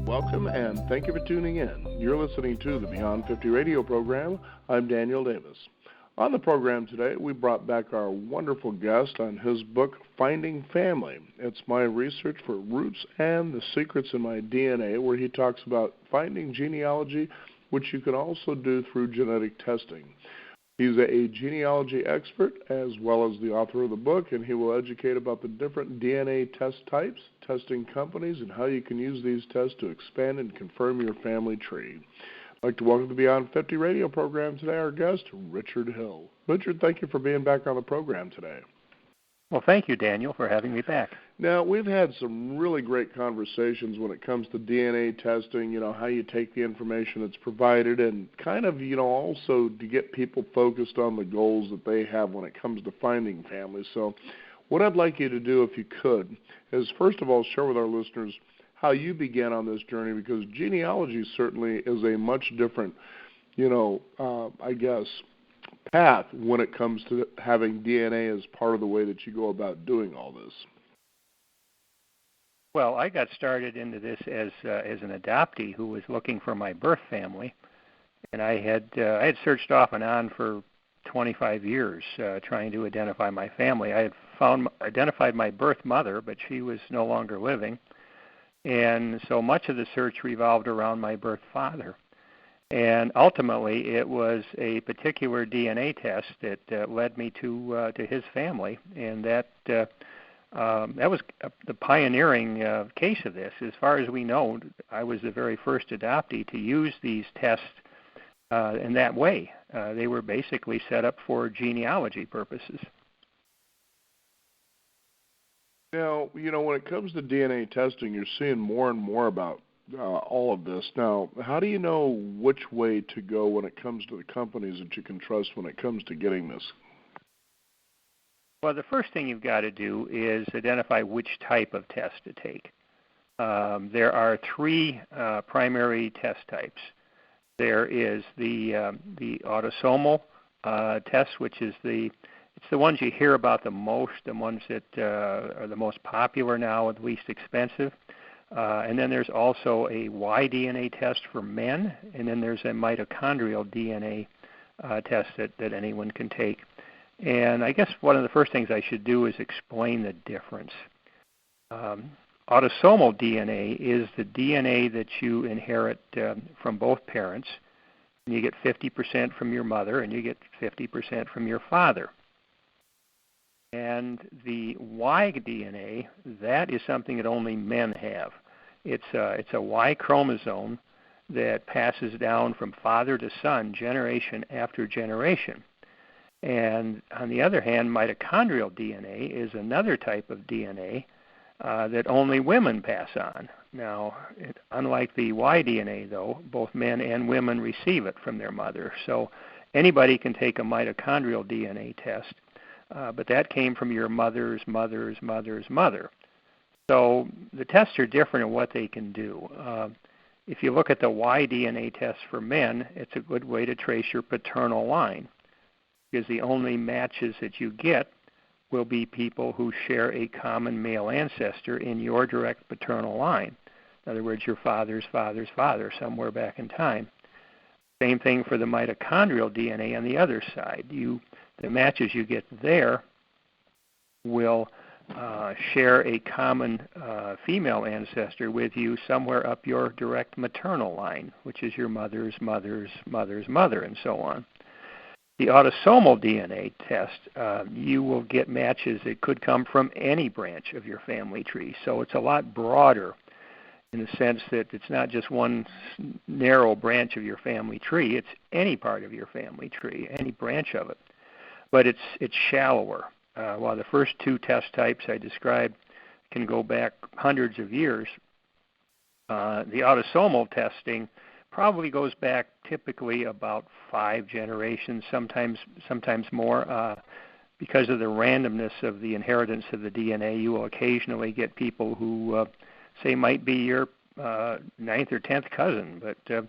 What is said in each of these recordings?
Welcome and thank you for tuning in. You're listening to the Beyond 50 radio program. I'm Daniel Davis. On the program today, we brought back our wonderful guest on his book, Finding Family. It's my research for roots and the secrets in my DNA, where he talks about finding genealogy, which you can also do through genetic testing. He's a genealogy expert as well as the author of the book, and he will educate about the different DNA test types, testing companies, and how you can use these tests to expand and confirm your family tree. I'd like to welcome to the Beyond 50 radio program today our guest, Richard Hill. Richard, thank you for being back on the program today. Well, thank you, Daniel, for having me back. Now, we've had some really great conversations when it comes to DNA testing, how you take the information that's provided and kind of, also to get people focused on the goals that they have when it comes to finding families. So what I'd like you to do, if you could, is first of all share with our listeners how you began on this journey, because genealogy certainly is a much different, path when it comes to having DNA as part of the way that you go about doing all this. Well, I got started into this as an adoptee who was looking for my birth family, and I had searched off and on for 25 years trying to identify my family. I had identified my birth mother, but she was no longer living, and so much of the search revolved around my birth father. And ultimately, it was a particular DNA test that led me to his family, and that was the pioneering case of this. As far as we know, I was the very first adoptee to use these tests in that way. They were basically set up for genealogy purposes. Now, when it comes to DNA testing, you're seeing more and more about all of this. Now, how do you know which way to go when it comes to the companies that you can trust when it comes to getting this? Well, the first thing you've got to do is identify which type of test to take. There are three primary test types. There is the autosomal test, which is it's the ones you hear about the most, the ones that are the most popular now and least expensive. And then there's also a Y-DNA test for men, and then there's a mitochondrial DNA test that anyone can take. And I guess one of the first things I should do is explain the difference. Autosomal DNA is the DNA that you inherit from both parents. And you get 50% from your mother, and you get 50% from your father. And the Y-DNA, that is something that only men have. It's a Y chromosome that passes down from father to son, generation after generation. And on the other hand, mitochondrial DNA is another type of DNA that only women pass on. Now, unlike the Y-DNA, though, both men and women receive it from their mother. So anybody can take a mitochondrial DNA test, but that came from your mother's mother's mother's mother. So the tests are different in what they can do. If you look at the Y-DNA test for men, it's a good way to trace your paternal line, because the only matches that you get will be people who share a common male ancestor in your direct paternal line. In other words, your father's father's father, somewhere back in time. Same thing for the mitochondrial DNA on the other side. The matches you get there will share a common female ancestor with you somewhere up your direct maternal line, which is your mother's mother's mother's mother, and so on. The autosomal DNA test, you will get matches that could come from any branch of your family tree. So it's a lot broader in the sense that it's not just one narrow branch of your family tree. It's any part of your family tree, any branch of it. But it's shallower. While the first two test types I described can go back hundreds of years, the autosomal testing probably goes back typically about 5 generations, sometimes more. Because of the randomness of the inheritance of the DNA, you will occasionally get people who, say, might be your 9th or 10th cousin, but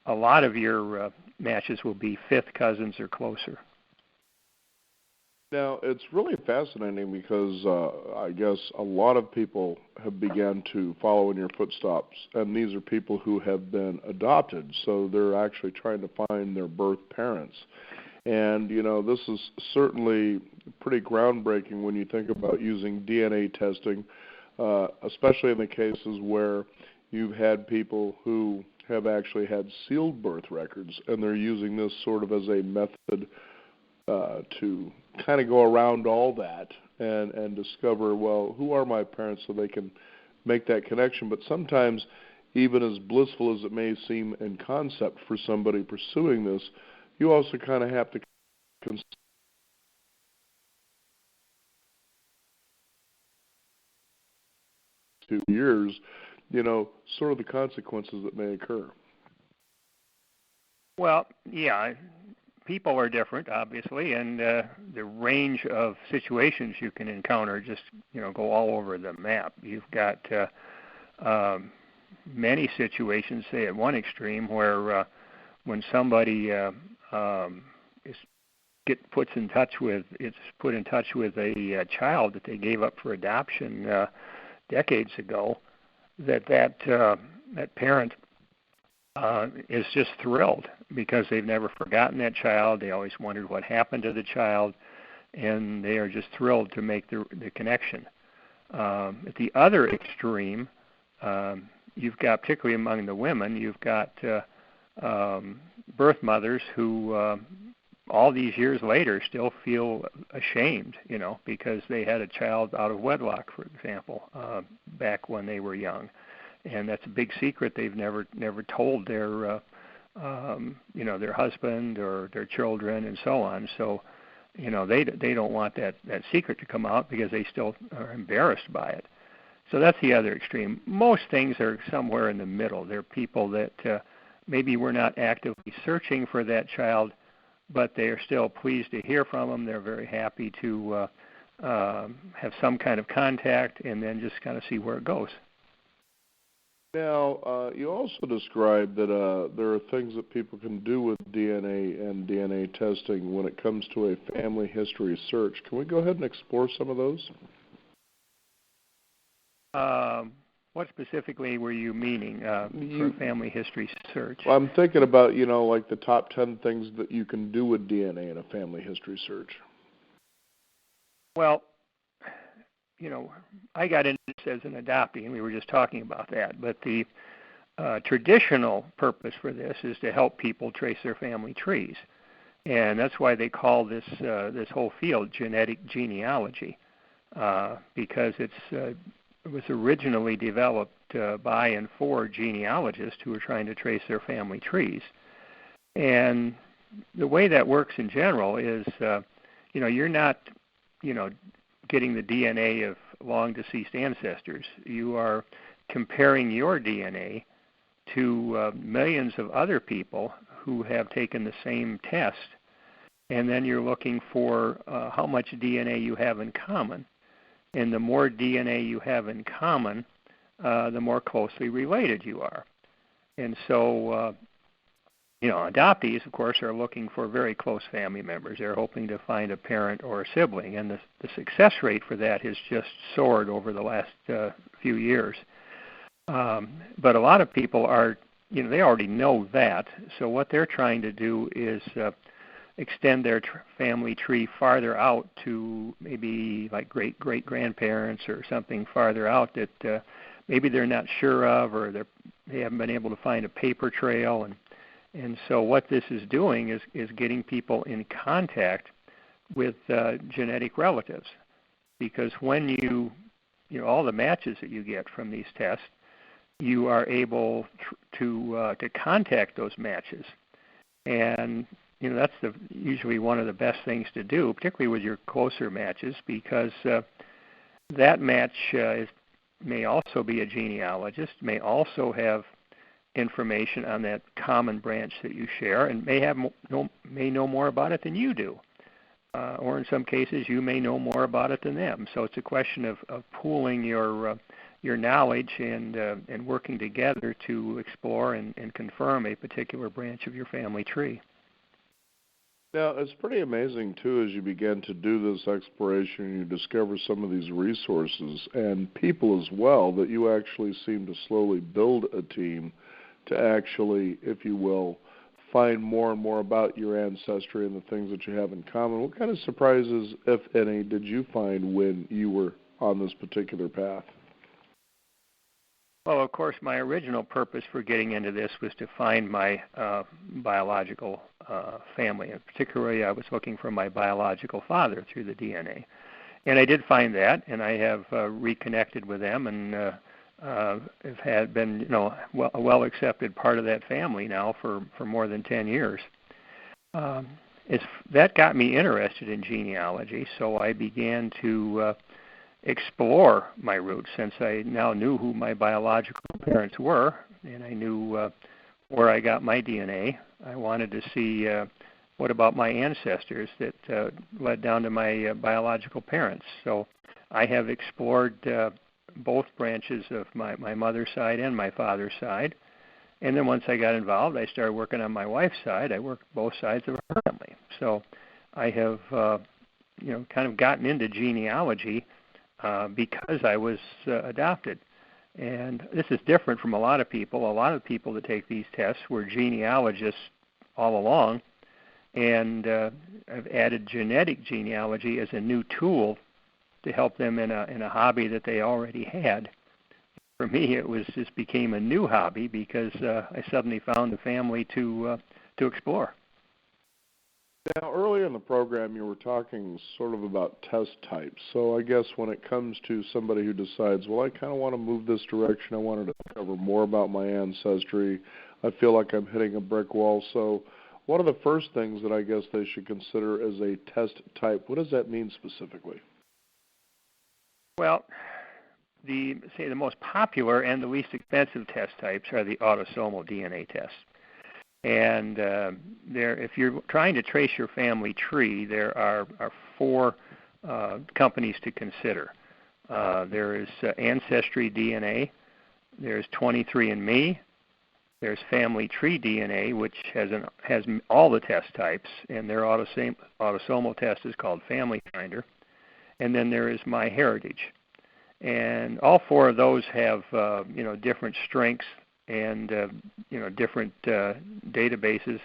a lot of your matches will be 5th cousins or closer. Now, it's really fascinating because I guess a lot of people have begun to follow in your footsteps, and these are people who have been adopted, so they're actually trying to find their birth parents. And, this is certainly pretty groundbreaking when you think about using DNA testing, especially in the cases where you've had people who have actually had sealed birth records, and they're using this sort of as a method to kind of go around all that and discover, well, who are my parents, so they can make that connection. But sometimes, even as blissful as it may seem in concept for somebody pursuing this, you also kind of have to consider 2 years, sort of the consequences that may occur. Well, yeah, people are different, obviously, and the range of situations you can encounter just, go all over the map. You've got many situations, say at one extreme, where when somebody is put in touch with a child that they gave up for adoption decades ago, that parent is just thrilled because they've never forgotten that child. They always wondered what happened to the child, and they are just thrilled to make the connection. At the other extreme, you've got, particularly among the women, you've got birth mothers who all these years later still feel ashamed, because they had a child out of wedlock, for example, back when they were young. And that's a big secret they've never told their their husband or their children and so on. So, they don't want that secret to come out because they still are embarrassed by it. So that's the other extreme. Most things are somewhere in the middle. There are people that maybe we're not actively searching for that child, but they are still pleased to hear from them. They're very happy to have some kind of contact and then just kind of see where it goes. Now, you also described that there are things that people can do with DNA and DNA testing when it comes to a family history search. Can we go ahead and explore some of those? What specifically were you meaning for family history search? Well, I'm thinking about, like the top 10 things that you can do with DNA in a family history search. Well, I got into this as an adoptee, and we were just talking about that. But the traditional purpose for this is to help people trace their family trees, and that's why they call this whole field genetic genealogy, because it was originally developed by and for genealogists who were trying to trace their family trees. And the way that works in general is, you're not, getting the DNA of long deceased ancestors. You are comparing your DNA to millions of other people who have taken the same test, and then you're looking for how much DNA you have in common. And the more DNA you have in common, the more closely related you are. And so, adoptees, of course, are looking for very close family members. They're hoping to find a parent or a sibling, and the success rate for that has just soared over the last few years. But a lot of people are, they already know that, so what they're trying to do is extend their family tree farther out to maybe like great-great-grandparents or something farther out that maybe they're not sure of, or they haven't been able to find a paper trail. And so what this is doing is getting people in contact with genetic relatives, because when you all the matches that you get from these tests, you are able to contact those matches. And that's usually one of the best things to do, particularly with your closer matches, because that match may also be a genealogist, may also have information on that common branch that you share, and may know more about it than you do. Or in some cases, you may know more about it than them. So it's a question of pooling your knowledge and working together to explore and confirm a particular branch of your family tree. Now, it's pretty amazing, too, as you begin to do this exploration and you discover some of these resources and people as well, that you actually seem to slowly build a team to actually, if you will, find more and more about your ancestry and the things that you have in common. What kind of surprises, if any, did you find when you were on this particular path? Well, of course, my original purpose for getting into this was to find my biological family, and particularly I was looking for my biological father through the DNA. And I did find that, and I have reconnected with them, and have been, a well-accepted part of that family now for more than 10 years. That got me interested in genealogy, so I began to explore my roots, since I now knew who my biological parents were, and I knew where I got my DNA. I wanted to see what about my ancestors that led down to my biological parents. So I have explored both branches of my mother's side and my father's side. And then once I got involved, I started working on my wife's side. I worked both sides of her family. So I have, kind of gotten into genealogy because I was adopted. And this is different from a lot of people. A lot of people that take these tests were genealogists all along, and I've added genetic genealogy as a new tool to help them in a hobby that they already had. For me, it just became a new hobby because I suddenly found a family to explore. Now, earlier in the program, you were talking sort of about test types. So I guess when it comes to somebody who decides, well, I kind of want to move this direction, I wanted to cover more about my ancestry, I feel like I'm hitting a brick wall. So what are the first things that I guess they should consider as a test type? What does that mean specifically? Well, the most popular and the least expensive test types are the autosomal DNA tests. And if you're trying to trace your family tree, there are four companies to consider. There is Ancestry DNA, there's 23andMe, there's Family Tree DNA, which has all the test types, and their autosomal test is called Family Finder, and then there is MyHeritage. And all four of those have different strengths and different databases.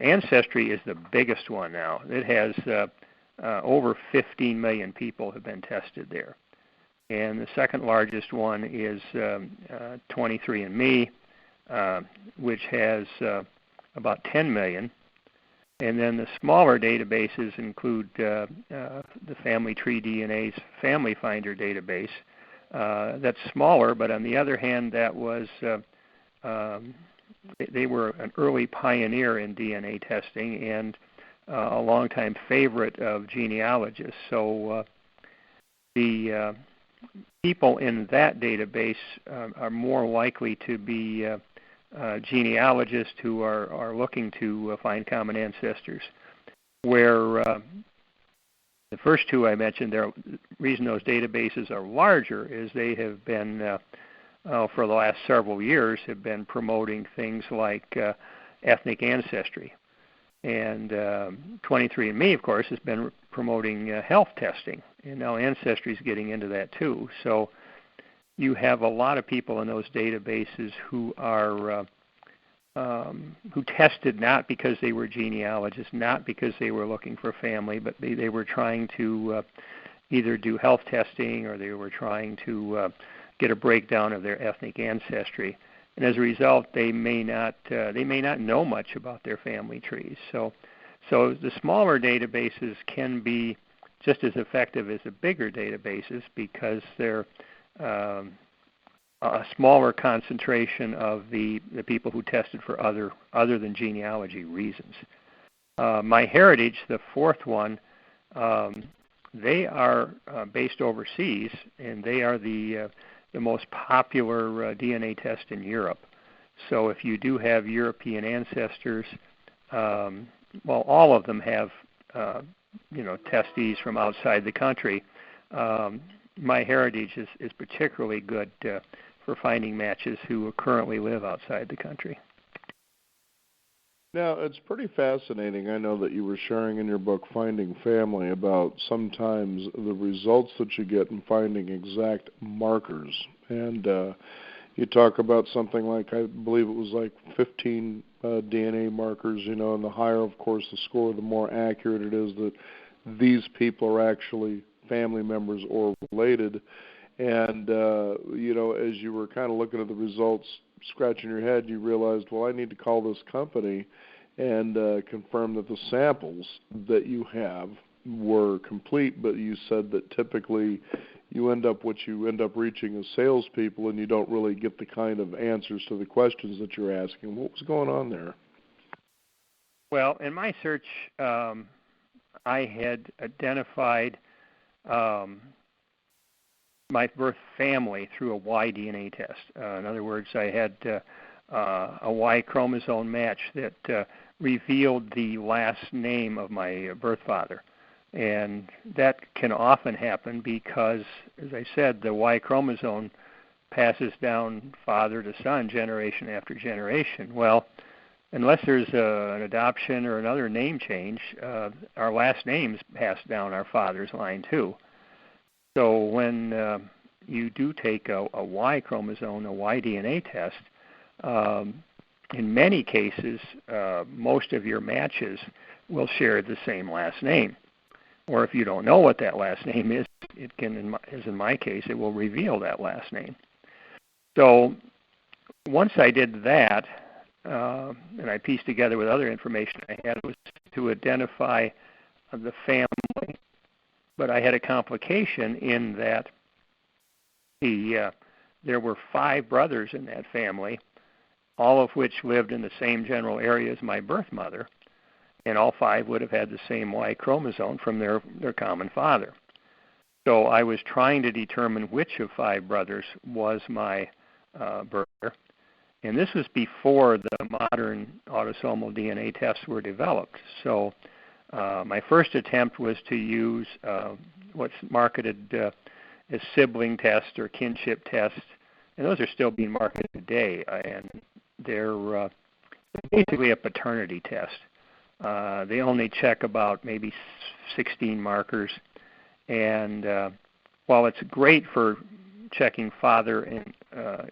Ancestry is the biggest one now. It has over 15 million people have been tested there. And the second largest one is 23andMe, which has about 10 million. And then the smaller databases include the Family Tree DNA's Family Finder database. That's smaller, but on the other hand, that was they were an early pioneer in DNA testing and a longtime favorite of genealogists. So the people in that database are more likely to be genealogists who are looking to find common ancestors. Where the first two I mentioned, the reason those databases are larger is they have been, for the last several years, have been promoting things like ethnic ancestry. And 23andMe, of course, has been promoting health testing. And now Ancestry is getting into that too. So you have a lot of people in those databases who are who tested not because they were genealogists, not because they were looking for family, but they were trying to either do health testing or they were trying to get a breakdown of their ethnic ancestry. And as a result, they may not know much about their family trees. So the smaller databases can be just as effective as the bigger databases because they're a smaller concentration of the people who tested for other than genealogy reasons. MyHeritage, the fourth one, they are based overseas, and they are the most popular DNA test in Europe. So if you do have European ancestors, all of them have testees from outside the country. MyHeritage is particularly good for finding matches who currently live outside the country. Now, it's pretty fascinating. I know that you were sharing in your book, Finding Family, about sometimes the results that you get in finding exact markers. And you talk about something like, I believe it was like 15 DNA markers, and the higher, of course, the score, the more accurate it is that these people are actually family members or related. And, as you were kind of looking at the results, scratching your head, you realized, well, I need to call this company and confirm that the samples that you have were complete, but you said that typically what you end up reaching as salespeople, and you don't really get the kind of answers to the questions that you're asking. What was going on there? Well, in my search, I had identified my birth family through a Y DNA test. In other words, I had a Y chromosome match that revealed the last name of my birth father. And that can often happen because, as I said, the Y chromosome passes down father to son, generation after generation. Well, unless there's an adoption or another name change, our last names pass down our father's line too. So when you do take a Y chromosome, a Y DNA test, in many cases, most of your matches will share the same last name. Or if you don't know what that last name is, it can, as in my case, it will reveal that last name. So once I did that, and I pieced together with other information I had, was to identify the family. But I had a complication in that there were 5 brothers in that family, all of which lived in the same general area as my birth mother, and all 5 would have had the same Y chromosome from their common father. So I was trying to determine which of 5 brothers was my brother, and this was before the modern autosomal DNA tests were developed. So my first attempt was to use what's marketed as sibling tests or kinship tests, and those are still being marketed today, and they're basically a paternity test. They only check about maybe 16 markers, and while it's great for checking father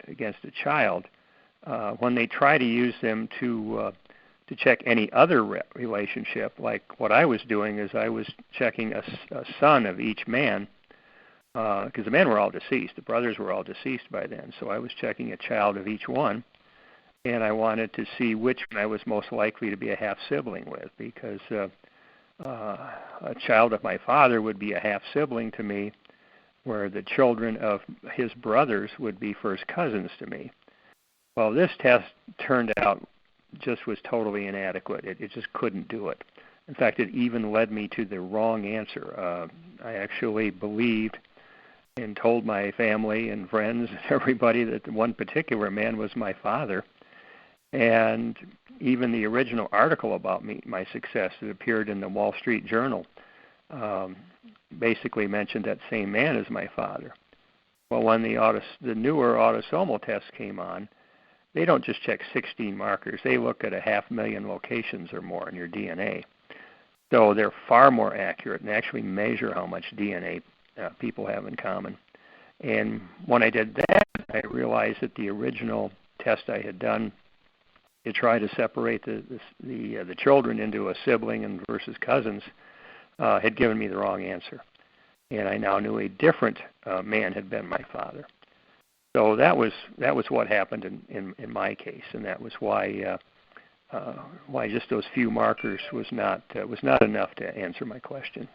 against a child, when they try to use them to check any other relationship, like what I was doing is I was checking a son of each man, because the men were all deceased. The brothers were all deceased by then, so I was checking a child of each one. And I wanted to see which one I was most likely to be a half-sibling with, because a child of my father would be a half-sibling to me, where the children of his brothers would be first cousins to me. Well, this test turned out just was totally inadequate. It just couldn't do it. In fact, it even led me to the wrong answer. I actually believed and told my family and friends, everybody, that one particular man was my father. And even the original article about my success that appeared in the Wall Street Journal basically mentioned that same man as my father. Well, when the newer autosomal tests came on, they don't just check 16 markers. They look at 500,000 locations or more in your DNA. So they're far more accurate and actually measure how much DNA people have in common. And when I did that, I realized that the original test I had done to try to separate the children into a sibling and versus cousins had given me the wrong answer. And I now knew a different man had been my father. So that was what happened in my case, and that was why just those few markers was not enough to answer my question.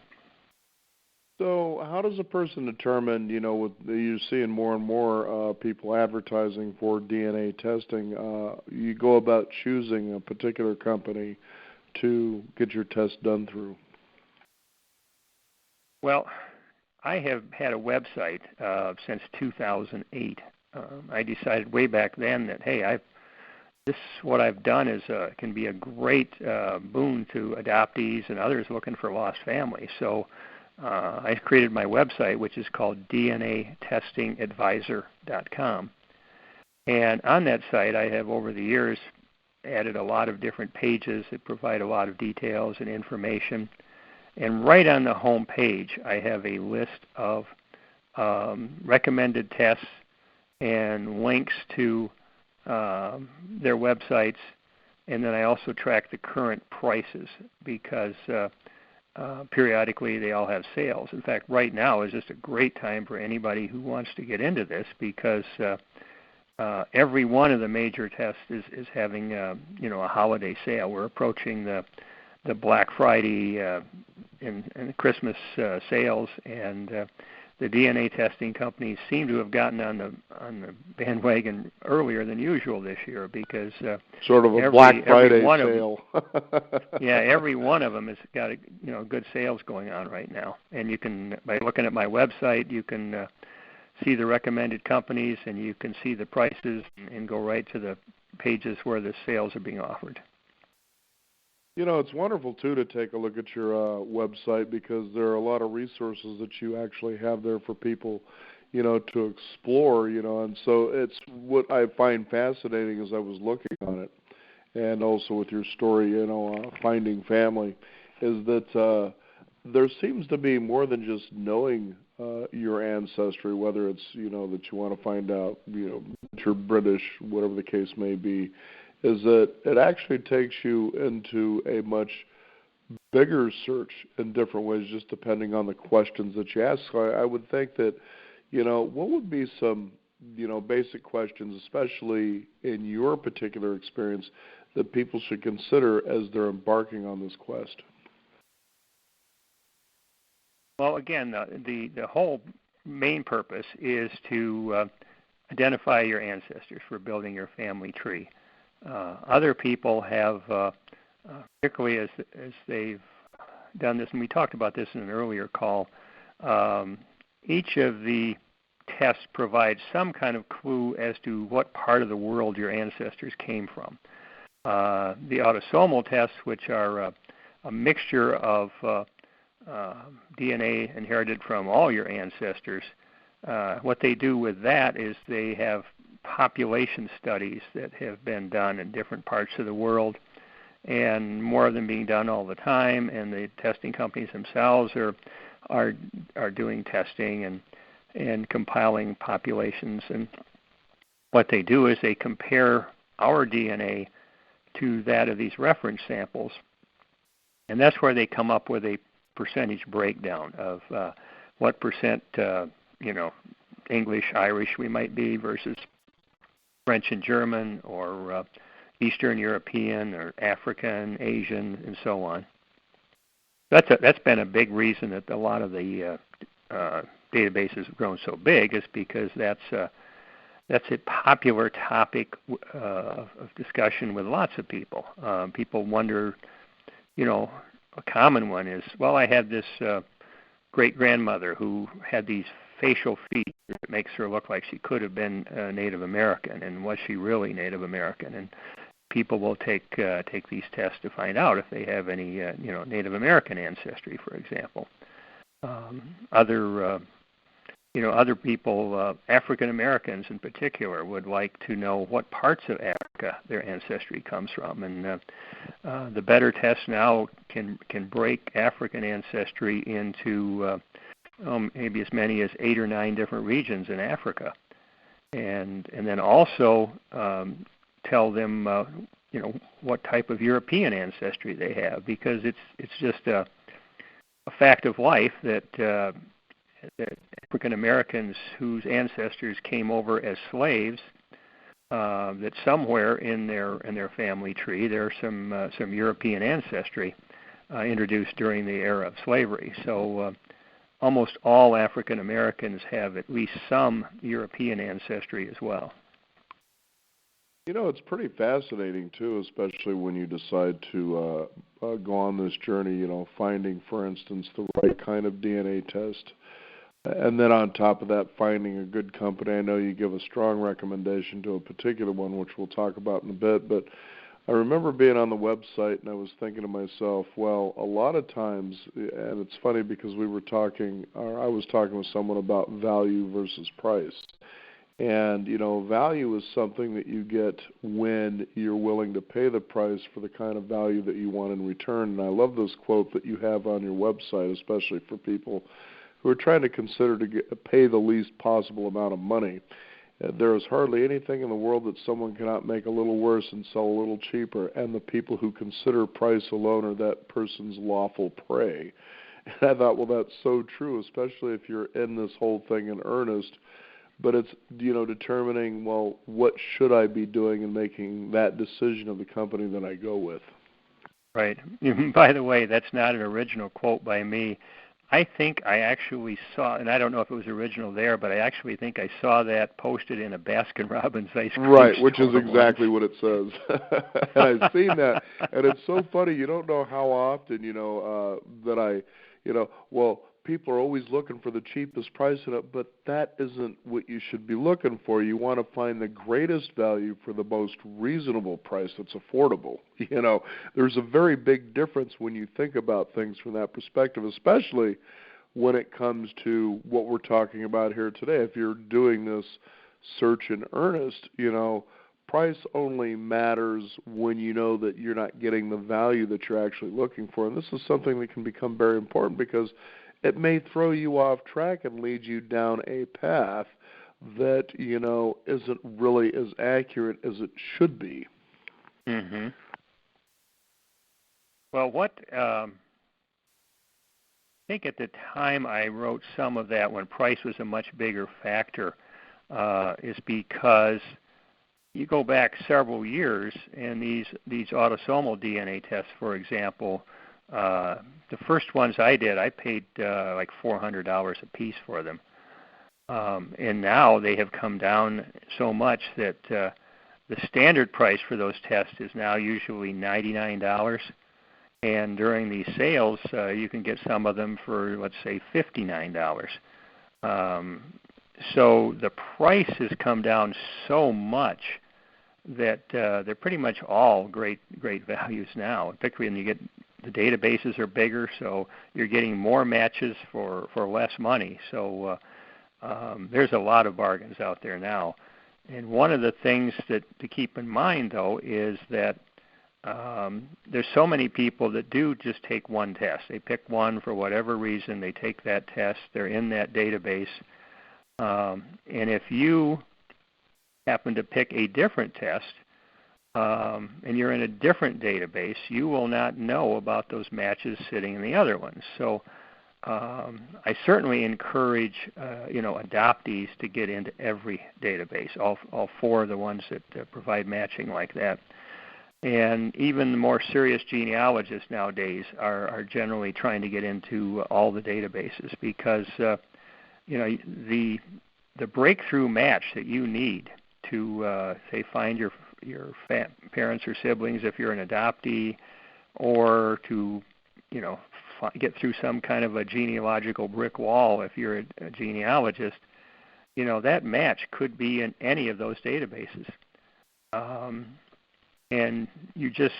So how does a person determine, with you're seeing more and more people advertising for DNA testing, you go about choosing a particular company to get your test done through? Well, I have had a website since 2008. I decided way back then that, hey, what I've done is can be a great boon to adoptees and others looking for lost families. So I created my website, which is called DNAtestingadvisor.com. And on that site, I have over the years added a lot of different pages that provide a lot of details and information. And right on the home page, I have a list of recommended tests and links to their websites. And then I also track the current prices because periodically they all have sales. In fact, right now is just a great time for anybody who wants to get into this because every one of the major tests is having a holiday sale. We're approaching the Black Friday and Christmas sales, and the DNA testing companies seem to have gotten on the bandwagon earlier than usual this year because sort of a Black Friday sale. Yeah, every one of them has got good sales going on right now, and you can, by looking at my website, you can see the recommended companies and you can see the prices and go right to the pages where the sales are being offered. It's wonderful, too, to take a look at your website because there are a lot of resources that you actually have there for people, to explore, and so it's what I find fascinating as I was looking on it, and also with your story, Finding Family, is that there seems to be more than just knowing your ancestry, whether it's, that you want to find out, that you're British, whatever the case may be, is that it actually takes you into a much bigger search in different ways, just depending on the questions that you ask. So I would think that, what would be some, basic questions, especially in your particular experience, that people should consider as they're embarking on this quest? Well, again, the whole main purpose is to identify your ancestors for building your family tree. Other people have, particularly as they've done this, and we talked about this in an earlier call, each of the tests provides some kind of clue as to what part of the world your ancestors came from. The autosomal tests, which are a mixture of DNA inherited from all your ancestors, what they do with that is they have population studies that have been done in different parts of the world, and more of them being done all the time, and the testing companies themselves are doing testing and compiling populations. And what they do is they compare our DNA to that of these reference samples, and that's where they come up with a percentage breakdown of what percent English, Irish we might be versus French and German, or Eastern European, or African, Asian, and so on. That's been a big reason that a lot of the databases have grown so big, is because that's a popular topic of discussion with lots of people. People wonder, a common one is, well, I had this great-grandmother who had these facial features that makes her look like she could have been Native American, and was she really Native American? And people will take these tests to find out if they have any Native American ancestry, for example. Other people, African Americans in particular, would like to know what parts of Africa their ancestry comes from, and the better tests now can break African ancestry into maybe as many as 8 or 9 different regions in Africa, and then also tell them what type of European ancestry they have, because it's just a fact of life that African Americans whose ancestors came over as slaves, that somewhere in their family tree there's some European ancestry introduced during the era of slavery. So almost all African Americans have at least some European ancestry as well. It's pretty fascinating, too, especially when you decide to go on this journey, finding, for instance, the right kind of DNA test. And then on top of that, finding a good company. I know you give a strong recommendation to a particular one, which we'll talk about in a bit. But I remember being on the website, and I was thinking to myself, well, a lot of times, and it's funny because I was talking with someone about value versus price. And, value is something that you get when you're willing to pay the price for the kind of value that you want in return. And I love this quote that you have on your website, especially for people who are trying to consider to pay the least possible amount of money. There is hardly anything in the world that someone cannot make a little worse and sell a little cheaper, and the people who consider price alone are that person's lawful prey. And I thought, well, that's so true, especially if you're in this whole thing in earnest. But it's, determining, well, what should I be doing and making that decision of the company that I go with. Right. By the way, that's not an original quote by me. I think I actually saw, and I don't know if it was original there, but I actually think I saw that posted in a Baskin-Robbins ice cream Right, store which is exactly once. what it says. And I've seen that, and it's so funny. You don't know how often, that I, well, people are always looking for the cheapest price in it, but that isn't what you should be looking for. You want to find the greatest value for the most reasonable price that's affordable. There's a very big difference when you think about things from that perspective, especially when it comes to what we're talking about here today. If you're doing this search in earnest, price only matters when you know that you're not getting the value that you're actually looking for. And this is something that can become very important because it may throw you off track and lead you down a path that, isn't really as accurate as it should be. Mm-hmm. Well, I think at the time I wrote some of that when price was a much bigger factor is because you go back several years and these autosomal DNA tests, for example, the first ones I did, I paid like $400 a piece for them. And now they have come down so much that the standard price for those tests is now usually $99. And during these sales, you can get some of them for, let's say, $59. So the price has come down so much that they're pretty much all great values now, particularly when you get the databases are bigger, so you're getting more matches for less money. So there's a lot of bargains out there now. And one of the things to keep in mind, though, is that there's so many people that do just take one test. They pick one for whatever reason. They take that test. They're in that database. And if you happen to pick a different test, and you're in a different database, you will not know about those matches sitting in the other ones. So I certainly encourage adoptees to get into every database, all four of the ones that provide matching like that. And even the more serious genealogists nowadays are generally trying to get into all the databases because the breakthrough match that you need to say find your parents or siblings if you're an adoptee, or to get through some kind of a genealogical brick wall if you're a genealogist, that match could be in any of those databases. And you just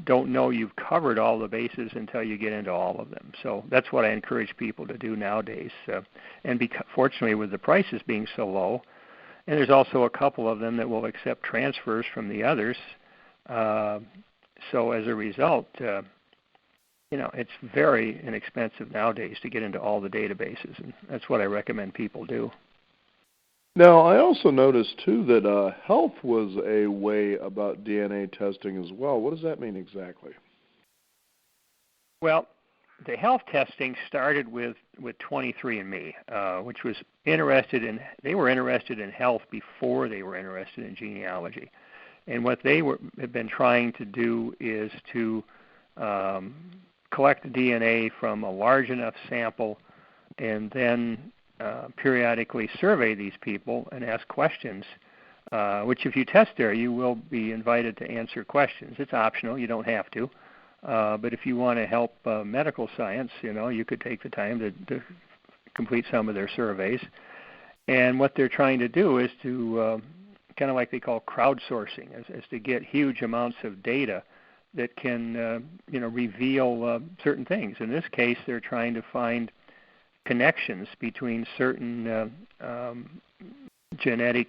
don't know you've covered all the bases until you get into all of them. So that's what I encourage people to do nowadays. And fortunately, with the prices being so low, and there's also a couple of them that will accept transfers from the others. So as a result, it's very inexpensive nowadays to get into all the databases, and that's what I recommend people do. Now, I also noticed, too, that health was a way about DNA testing as well. What does that mean exactly? Well, the health testing started with 23andMe, which was they were interested in health before they were interested in genealogy. And what they have been trying to do is to collect DNA from a large enough sample and then periodically survey these people and ask questions, which if you test there, you will be invited to answer questions. It's optional. You don't have to. But if you want to help medical science, you could take the time to complete some of their surveys. And what they're trying to do is to kind of like they call crowdsourcing, is to get huge amounts of data that can reveal certain things. In this case, they're trying to find connections between certain genetic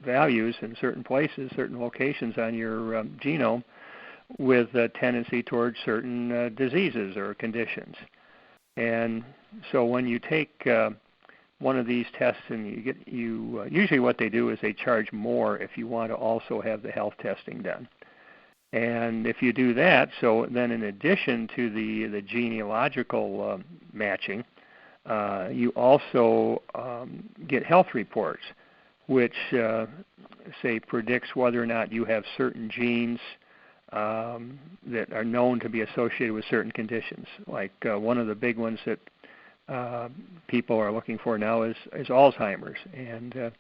values in certain places, certain locations on your genome, with a tendency towards certain diseases or conditions. And so when you take one of these tests, and usually what they do is they charge more if you want to also have the health testing done. And if you do that, so then in addition to the genealogical matching, you also get health reports, which say predicts whether or not you have certain genes that are known to be associated with certain conditions. Like one of the big ones that people are looking for now is Alzheimer's, and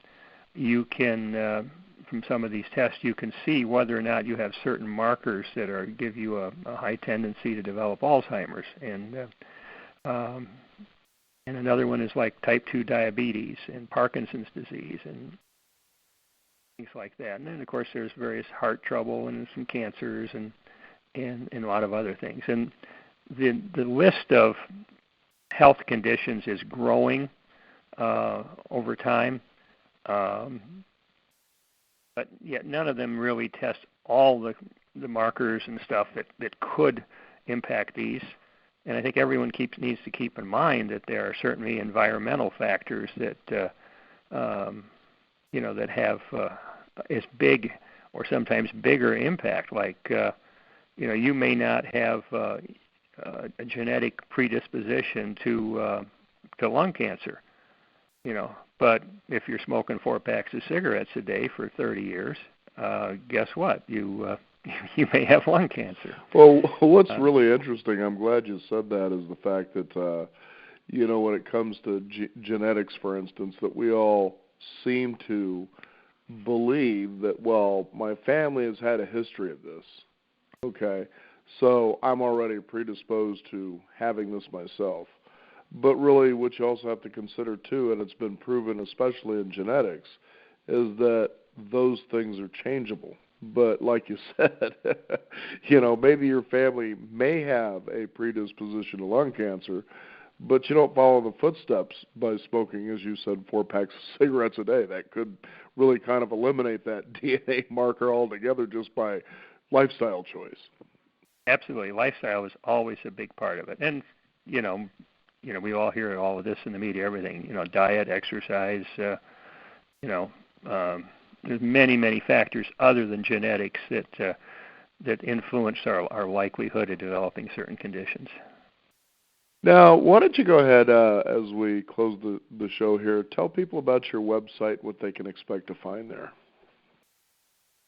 you can from some of these tests you can see whether or not you have certain markers that give you a high tendency to develop Alzheimer's, and another one is like type 2 diabetes and Parkinson's disease and things like that. And then of course there's various heart trouble and some cancers and a lot of other things. And the list of health conditions is growing over time, but yet none of them really test all the markers and stuff that could impact these. And I think everyone needs to keep in mind that there are certainly environmental factors that that have as big or sometimes bigger impact. Like you may not have a genetic predisposition to lung cancer, but if you're smoking 4 packs of cigarettes a day for 30 years, guess what? You may have lung cancer. Well, what's really interesting, I'm glad you said that, is the fact that, when it comes to genetics, for instance, that we all seem to believe that, well, my family has had a history of this, okay, so I'm already predisposed to having this myself. But really what you also have to consider, too, and it's been proven, especially in genetics, is that those things are changeable. But like you said, maybe your family may have a predisposition to lung cancer, but you don't follow the footsteps by smoking, as you said, 4 packs of cigarettes a day. That could really kind of eliminate that DNA marker altogether just by lifestyle choice. Absolutely. Lifestyle is always a big part of it. And, we all hear all of this in the media, everything, diet, exercise, there's many, many factors other than genetics that influence our likelihood of developing certain conditions. Now, why don't you go ahead, as we close the show here, tell people about your website, what they can expect to find there.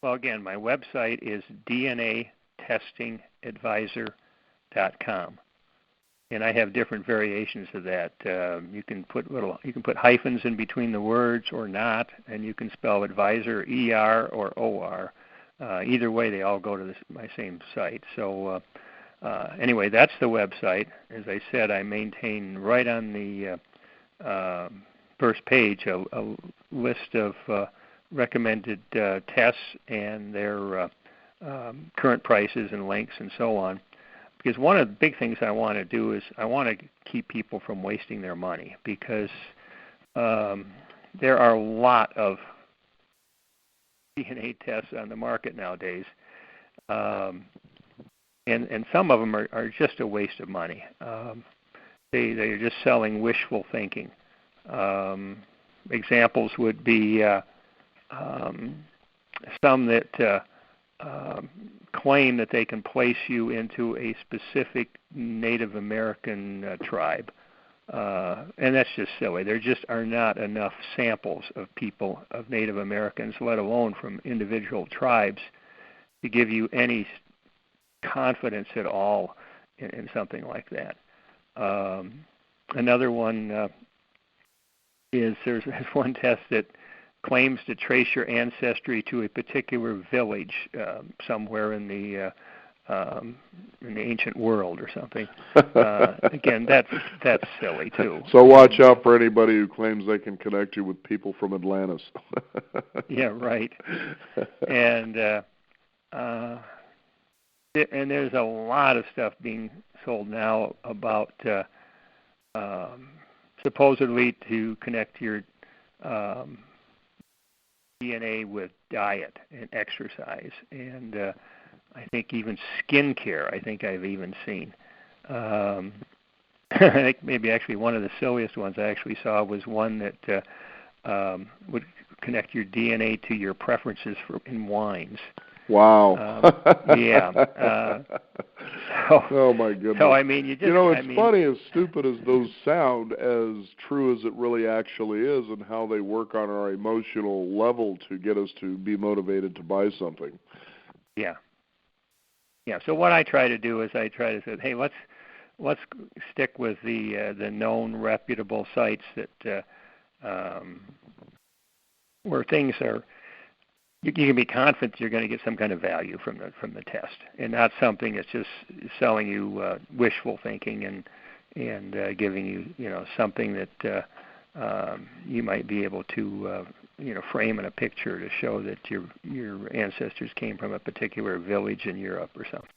Well, again, my website is DNAtestingadvisor.com. And I have different variations of that. You can put hyphens in between the words or not, and you can spell advisor ER or OR. Either way, they all go to my same site. So anyway, that's the website. As I said, I maintain right on the first page a list of recommended tests and their current prices and links and so on. Because one of the big things I want to do is I want to keep people from wasting their money, because there are a lot of DNA tests on the market nowadays, and some of them are just a waste of money. They're just selling wishful thinking. Examples would be some that claim that they can place you into a specific Native American tribe. And that's just silly. There just are not enough samples of people, of Native Americans, let alone from individual tribes, to give you any confidence at all in something like that. Another one is there's one test that claims to trace your ancestry to a particular village somewhere in the ancient world or something. Again, that's silly too. So watch out for anybody who claims they can connect you with people from Atlantis. Yeah, right. And there's a lot of stuff being sold now about supposedly to connect your DNA with diet and exercise, and I think even skin care. I think I've even seen. I think maybe actually one of the silliest ones I actually saw was one that would connect your DNA to your preferences in wines. Wow. Yeah. Oh my goodness. So I mean, you just. It's funny, as stupid as those sound, as true as it really actually is, and how they work on our emotional level to get us to be motivated to buy something. Yeah. Yeah. So what I try to do is I try to say, hey, let's stick with the known reputable sites that where things are. You can be confident you're going to get some kind of value from the test, and not something that's just selling you wishful thinking and giving you something that you might be able to frame in a picture to show that your ancestors came from a particular village in Europe or something.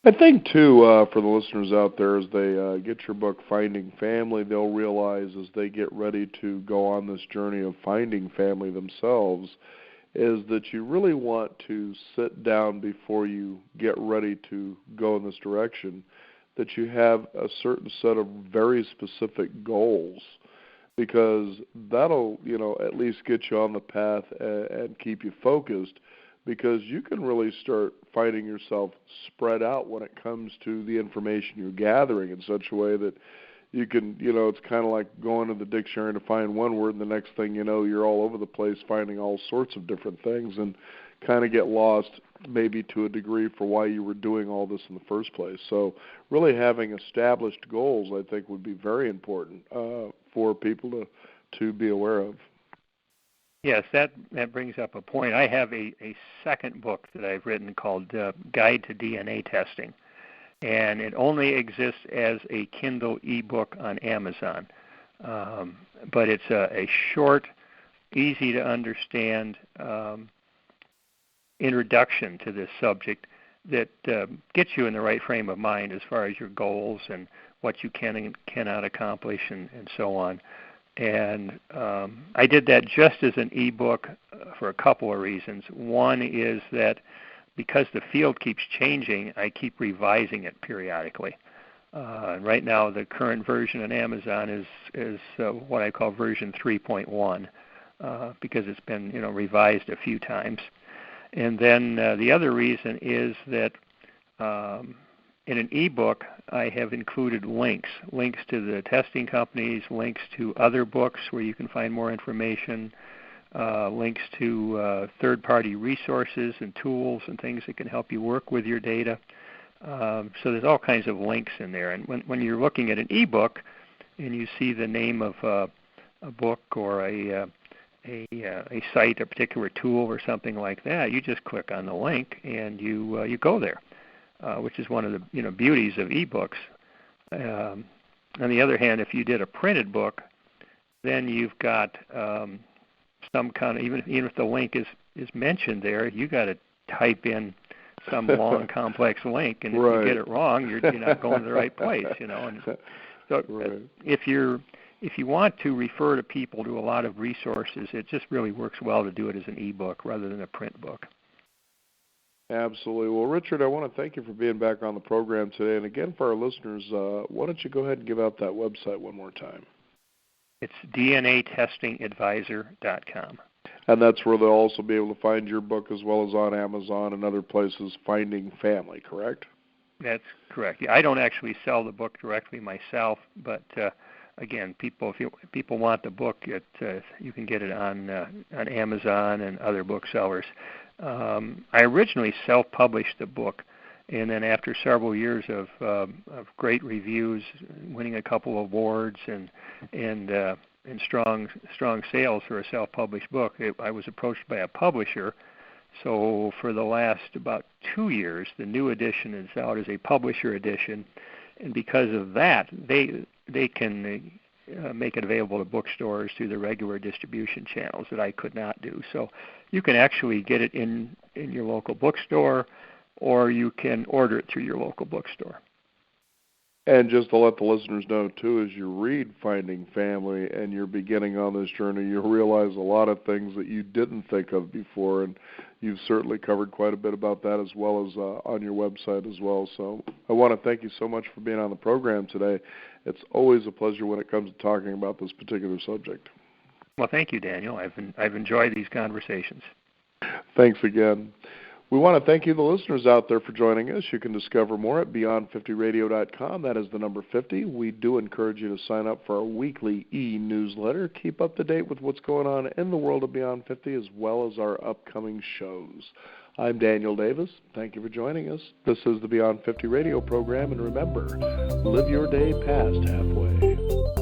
I think, too, for the listeners out there, as they get your book, Finding Family, they'll realize as they get ready to go on this journey of finding family themselves, is that you really want to sit down before you get ready to go in this direction, that you have a certain set of very specific goals, because that'll, at least get you on the path and keep you focused, because you can really start finding yourself spread out when it comes to the information you're gathering in such a way that you can, it's kind of like going to the dictionary to find one word, and the next thing you know, you're all over the place finding all sorts of different things and kind of get lost maybe to a degree for why you were doing all this in the first place. So really having established goals, I think, would be very important for people to be aware of. Yes, that brings up a point. I have a second book that I've written called Guide to DNA Testing, and it only exists as a Kindle ebook on Amazon. But it's a short, easy to understand introduction to this subject that gets you in the right frame of mind as far as your goals and what you can and cannot accomplish and so on. And I did that just as an ebook for a couple of reasons. One is that because the field keeps changing, I keep revising it periodically. Right now, the current version on Amazon is what I call version 3.1 because it's been revised a few times. And then the other reason is that in an ebook, I have included links to the testing companies, links to other books where you can find more information, links to third-party resources and tools and things that can help you work with your data. So there's all kinds of links in there. And when you're looking at an ebook and you see the name of a book or a site, a particular tool or something like that, you just click on the link and you go there. Which is one of the beauties of ebooks. On the other hand, if you did a printed book, then you've got some kind of even if the link is mentioned there, you got to type in some long complex link, and if you get it wrong, you're not going to the right place. And so if you want to refer to people to a lot of resources, it just really works well to do it as an ebook rather than a print book. Absolutely. Well, Richard, I want to thank you for being back on the program today. And again, for our listeners, why don't you go ahead and give out that website one more time? It's DNAtestingadvisor.com. And that's where they'll also be able to find your book as well as on Amazon and other places, Finding Family, correct? That's correct. Yeah, I don't actually sell the book directly myself, but again, if people want the book, you can get it on Amazon and other booksellers. I originally self-published the book, and then after several years of great reviews, winning a couple of awards, and strong sales for a self-published book, I was approached by a publisher. So for the last about 2 years, the new edition is out as a publisher edition, and because of that, they can make it available to bookstores through the regular distribution channels that I could not do. So you can actually get it in your local bookstore, or you can order it through your local bookstore. And just to let the listeners know, too, as you read Finding Family and you're beginning on this journey, you'll realize a lot of things that you didn't think of before, and you've certainly covered quite a bit about that as well as on your website as well. So I want to thank you so much for being on the program today. It's always a pleasure when it comes to talking about this particular subject. Well, thank you, Daniel. I've enjoyed these conversations. Thanks again. We want to thank you, the listeners out there, for joining us. You can discover more at beyond50radio.com. That is the number 50. We do encourage you to sign up for our weekly e-newsletter. Keep up to date with what's going on in the world of Beyond 50 as well as our upcoming shows. I'm Daniel Davis. Thank you for joining us. This is the Beyond 50 radio program. And remember, live your day past halfway.